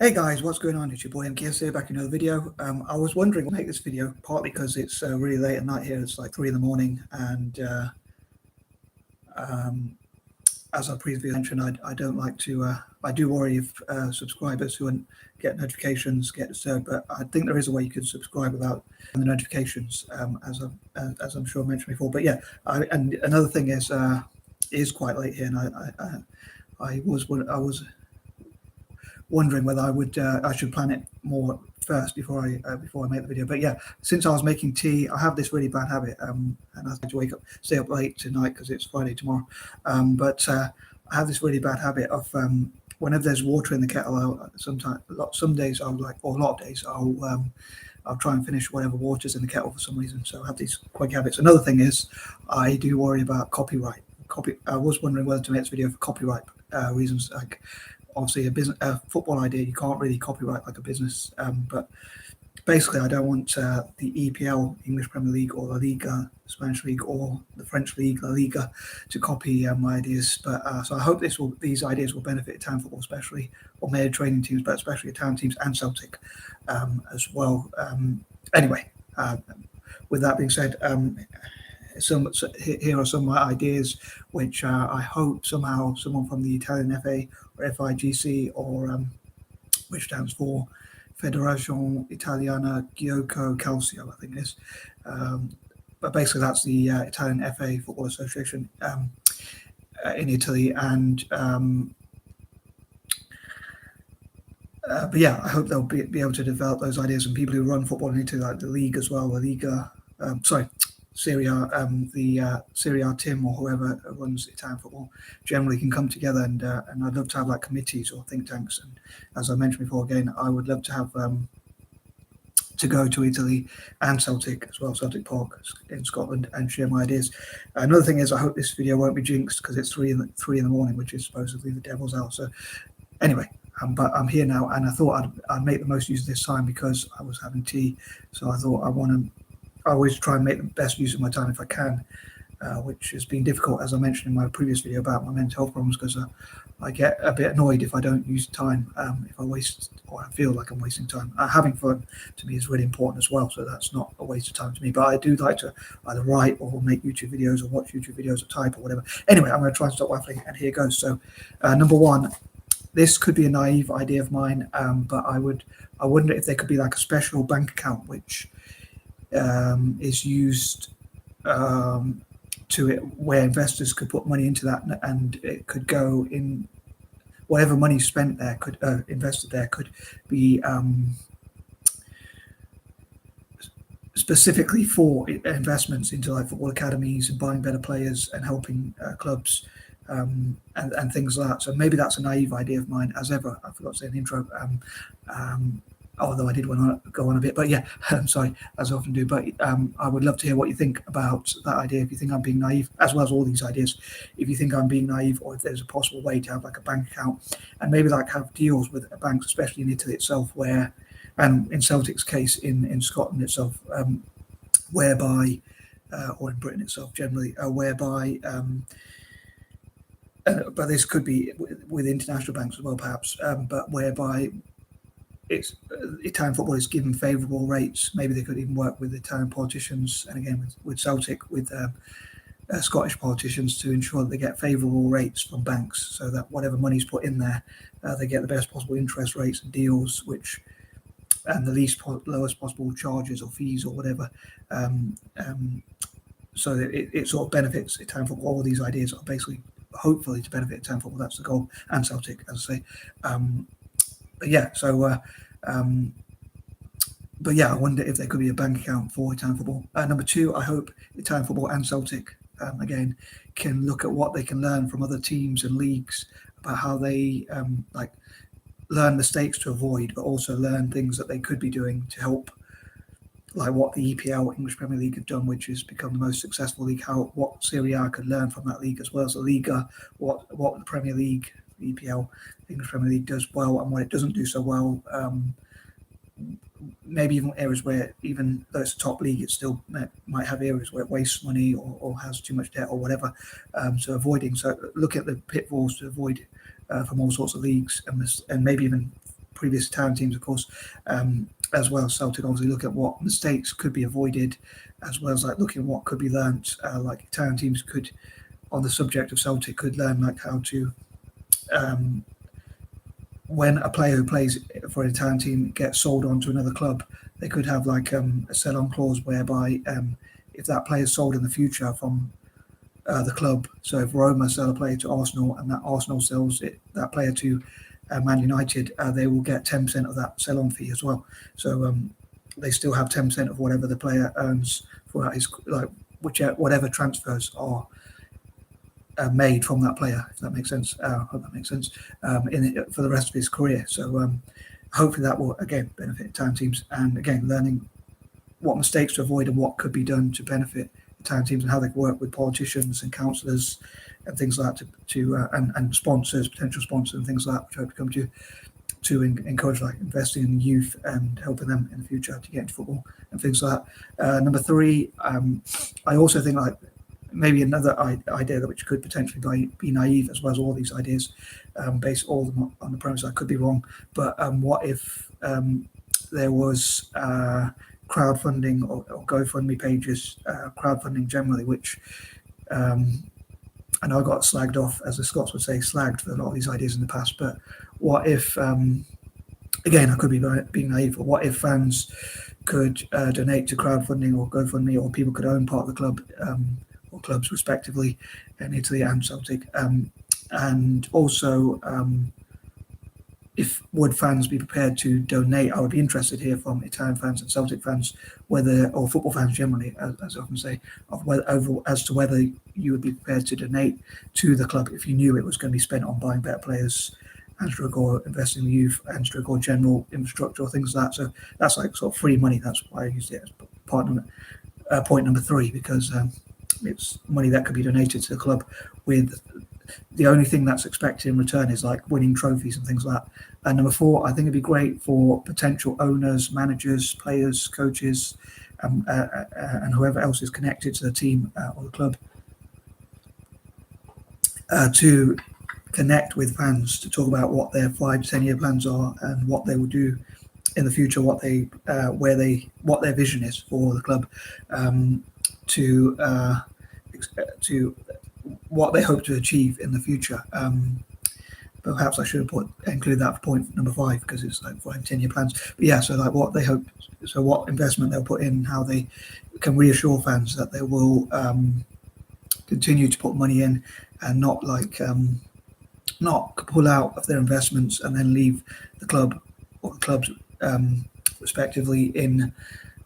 Hey guys, what's going on? It's your boy M.K.S here, back in another video. I was wondering to make this video partly because it's really late at night here. It's like 3 in the morning, and um, as I previously mentioned, I don't like to. I do worry if subscribers who get notifications get disturbed, but I think there is a way you can subscribe without the notifications, as I'm sure I mentioned before. But yeah, and another thing is quite late here, and I was wondering whether I should plan it more first before I make the video. But yeah, since I was making tea, I have this really bad habit, and I have to stay up late tonight because it's Friday tomorrow. But I have this really bad habit of whenever there's water in the kettle, some days I'll or a lot of days I'll try and finish whatever water's in the kettle for some reason. So I have these quick habits. Another thing is I do worry about copyright. I was wondering whether to make this video for copyright reasons. Like, obviously, a football idea you can't really copyright like a business, but basically I don't want the EPL, English Premier League, or La Liga, Spanish League, or the French League, La Liga, to copy my ideas. But so I hope these ideas will benefit Italian football, especially, or training teams, but especially Italian teams and Celtic as well. Anyway, with that being said, here are some of my ideas, which I hope somehow someone from the Italian F.A.I. or F.I.G.C. or which stands for Federazione Italiana Gioco Calcio, I think it is. But basically that's the Italian F.A. Football Association in Italy. And but yeah, I hope they'll be able to develop those ideas, and people who run football in Italy, like the league as well, Serie A, the Serie A team or whoever runs Italian football generally can come together, and I'd love to have like committees or think tanks. And as I mentioned before, again, I would love to have to go to Italy and Celtic as well, Celtic Park in Scotland, and share my ideas. Another thing is I hope this video won't be jinxed because it's 3 in the morning, which is supposedly the devil's hour. So anyway. But I'm here now, and I thought I'd make the most use of this time because I was having tea. So I thought I always try and make the best use of my time if I can, which has been difficult, as I mentioned in my previous video about my mental health problems, because I get a bit annoyed if I don't use time, if I waste, or I feel like I'm wasting time. Having fun to me is really important as well, so that's not a waste of time to me. But I do like to either write or make YouTube videos or watch YouTube videos or type or whatever. Anyway, I'm going to try and stop waffling, and here goes. So number one, this could be a naive idea of mine, but I wonder if there could be like a special bank account which is used where investors could put money into that, and it could go in whatever money spent there could invested there could be specifically for investments into like football academies and buying better players and helping clubs and things like that. So maybe that's a naive idea of mine. As ever, I forgot to say in the intro, although I did want to go on a bit, but yeah, I'm sorry, as I often do. But I would love to hear what you think about that idea. If you think I'm being naive, as well as all these ideas, if you think I'm being naive, or if there's a possible way to have like a bank account, and maybe like have deals with banks, especially in Italy itself, where, and in Celtic's case, in Scotland itself, whereby, or in Britain itself generally, whereby. But this could be with international banks as well, perhaps, but whereby it's Italian football is given favourable rates. Maybe they could even work with Italian politicians, and again with Celtic, with Scottish politicians, to ensure that they get favourable rates from banks, so that whatever money's put in there, they get the best possible interest rates and deals, and the lowest possible charges or fees or whatever. So that it sort of benefits Italian football. All these ideas are basically, hopefully, to benefit Italian football. That's the goal, and Celtic, as I say. But yeah, so but yeah, I wonder if there could be a bank account for Italian football. Number two, I hope Italian football and Celtic again can look at what they can learn from other teams and leagues about how they learn mistakes to avoid, but also learn things that they could be doing to help, like what the EPL, English Premier League, have done, which has become the most successful league. What Serie A could learn from that league, as well as the Liga, what the Premier League, the EPL, the English Premier League, does well and what it doesn't do so well. Maybe even areas where, even though it's a top league, it still might have areas where it wastes money or has too much debt or whatever. So look at the pitfalls to avoid from all sorts of leagues, and maybe even previous Italian teams, of course, as well as Celtic. Obviously, look at what mistakes could be avoided, as well as like looking at what could be learnt. Like Italian teams could, on the subject of Celtic, could learn like how to. When a player who plays for an Italian team gets sold on to another club, they could have like a sell-on clause whereby if that player is sold in the future from the club, so if Roma sell a player to Arsenal and that Arsenal sells that player to Man United, they will get 10% of that sell-on fee as well. So they still have 10% of whatever the player earns for his, like whatever transfers are made from that player, if that makes sense. I hope that makes sense for the rest of his career. So hopefully that will again benefit Italian teams, and again learning what mistakes to avoid and what could be done to benefit Italian teams, and how they can work with politicians and councillors and things like that and sponsors, potential sponsors and things like that, which I hope to come to encourage like investing in youth and helping them in the future to get into football and things like that. Number 3, I also think like maybe another idea that which could potentially be naive, as well as all these ideas, based all of them on the premise I could be wrong, but what if there was crowdfunding or GoFundMe pages, crowdfunding generally, which I know I got slagged off, as the Scots would say, slagged for a lot of these ideas in the past, but what if, again, I could be being naive, but what if fans could donate to crowdfunding or GoFundMe, or people could own part of the club, or clubs respectively in Italy and Celtic, and also if would fans be prepared to donate? I would be interested here from Italian fans and Celtic fans, or football fans generally, as I often say, as to whether you would be prepared to donate to the club if you knew it was going to be spent on buying better players, and or investing in youth, and or general infrastructure or things like that. So that's like sort of free money. That's why I used it as point number 3, because it's money that could be donated to the club, with the only thing that's expected in return is like winning trophies and things like that. And number 4, I think it'd be great for potential owners, managers, players, coaches, and whoever else is connected to the team or the club to connect with fans, to talk about what their 5 to 10 year plans are and what they will do in the future, what their vision is for the club, to what they hope to achieve in the future. But perhaps I should have included that for point number 5, because it's like 5 10 year plans. But yeah, so like what they hope, so what investment they'll put in, how they can reassure fans that they will continue to put money in, and not pull out of their investments and then leave the club or the clubs respectively in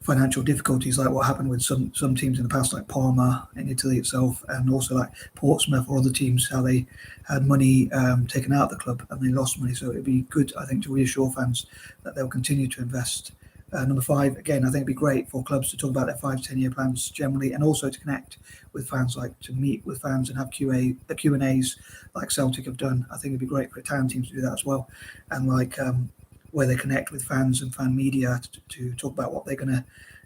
financial difficulties, like what happened with some teams in the past, like Parma in Italy itself, and also like Portsmouth or other teams, how they had money taken out of the club and they lost money. So it'd be good, I think, to reassure fans that they'll continue to invest. Number 5, again, I think it'd be great for clubs to talk about their 5 to 10 year plans generally, and also to connect with fans, like to meet with fans and have Q&As like Celtic have done. I think it'd be great for Italian teams to do that as well, and like where they connect with fans and fan media to talk about what they're going to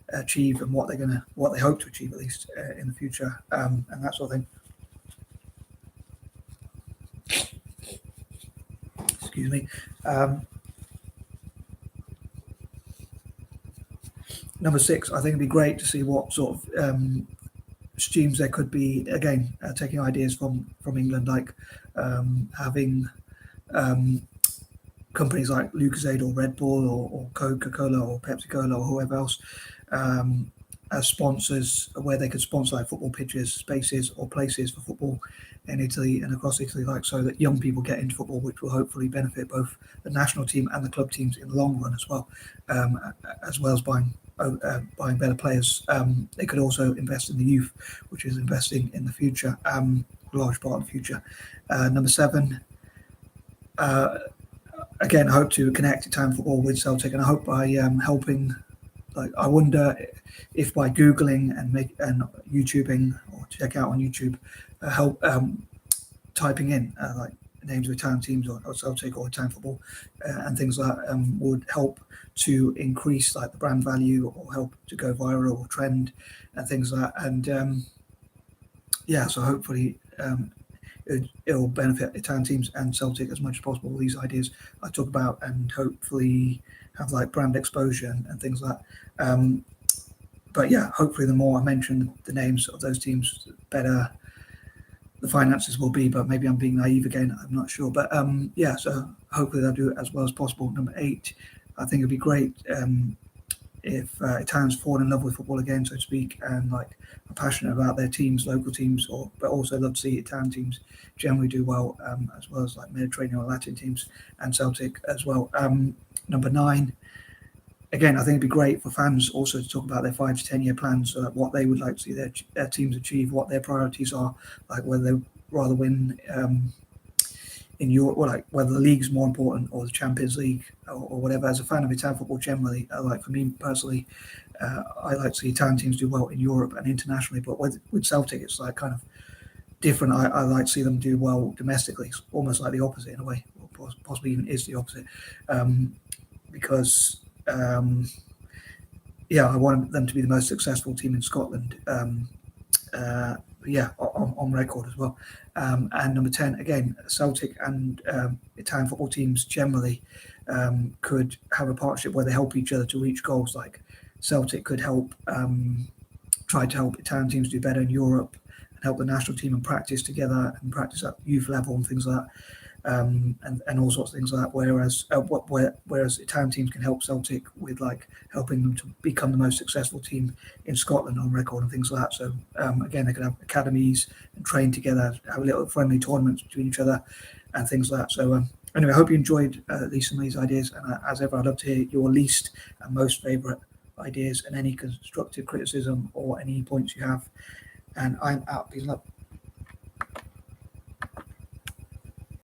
achieve and what they hope to achieve, at least in the future, and that sort of thing. Excuse me. Number 6, I think it'd be great to see what sort of streams there could be, again, taking ideas from England, like having companies like Lucozade or Red Bull or Coca-cola or Pepsi-Cola or whoever else as sponsors, where they could sponsor like football pitches, spaces or places for football in Italy and across Italy, like so that young people get into football, which will hopefully benefit both the national team and the club teams in the long run as well as buying better players. They could also invest in the youth, which is investing in the future, a large part of the future. Number 7, again, I hope to connect Italian football with Celtic, and I hope by helping, like, I wonder if by Googling and YouTubing, or check out on YouTube, help typing in like names of Italian teams or Celtic or Italian football and things like that would help to increase like the brand value, or help to go viral or trend and things like that. And yeah, so hopefully it it'll benefit Italian teams and Celtic as much as possible. All these ideas I talk about, and hopefully have like brand exposure and things like that. But yeah, hopefully the more I mention the names of those teams, the better the finances will be. But maybe I'm being naive again, I'm not sure. But yeah, so hopefully they'll do it as well as possible. Number 8, I think it'd be great if Italians fall in love with football again, so to speak, and like are passionate about their teams, local teams, but also love to see Italian teams generally do well, as well as like Mediterranean or Latin teams and Celtic as well. Number 9, again, I think it'd be great for fans also to talk about their 5 to 10 year plans, what they would like to see their teams achieve, what their priorities are, like whether they rather win in Europe, or like whether the league's more important or the Champions League or whatever. As a fan of Italian football generally, like for me personally, I like to see Italian teams do well in Europe and internationally. But with Celtic, it's like kind of different. I like to see them do well domestically. It's almost like the opposite in a way, or possibly even is the opposite, because yeah, I want them to be the most successful team in Scotland. Yeah, on record as well. And number 10, again, Celtic and Italian football teams generally could have a partnership where they help each other to reach goals. Like Celtic could help try to help Italian teams do better in Europe and help the national team and practice together and practice at youth level and things like that. And all sorts of things like that. Whereas Italian teams can help Celtic with like helping them to become the most successful team in Scotland on record and things like that. So again, they can have academies and train together, have little friendly tournaments between each other and things like that. So anyway, I hope you enjoyed some of these ideas. And as ever, I'd love to hear your least and most favourite ideas and any constructive criticism or any points you have. And I'm out. Peace and love.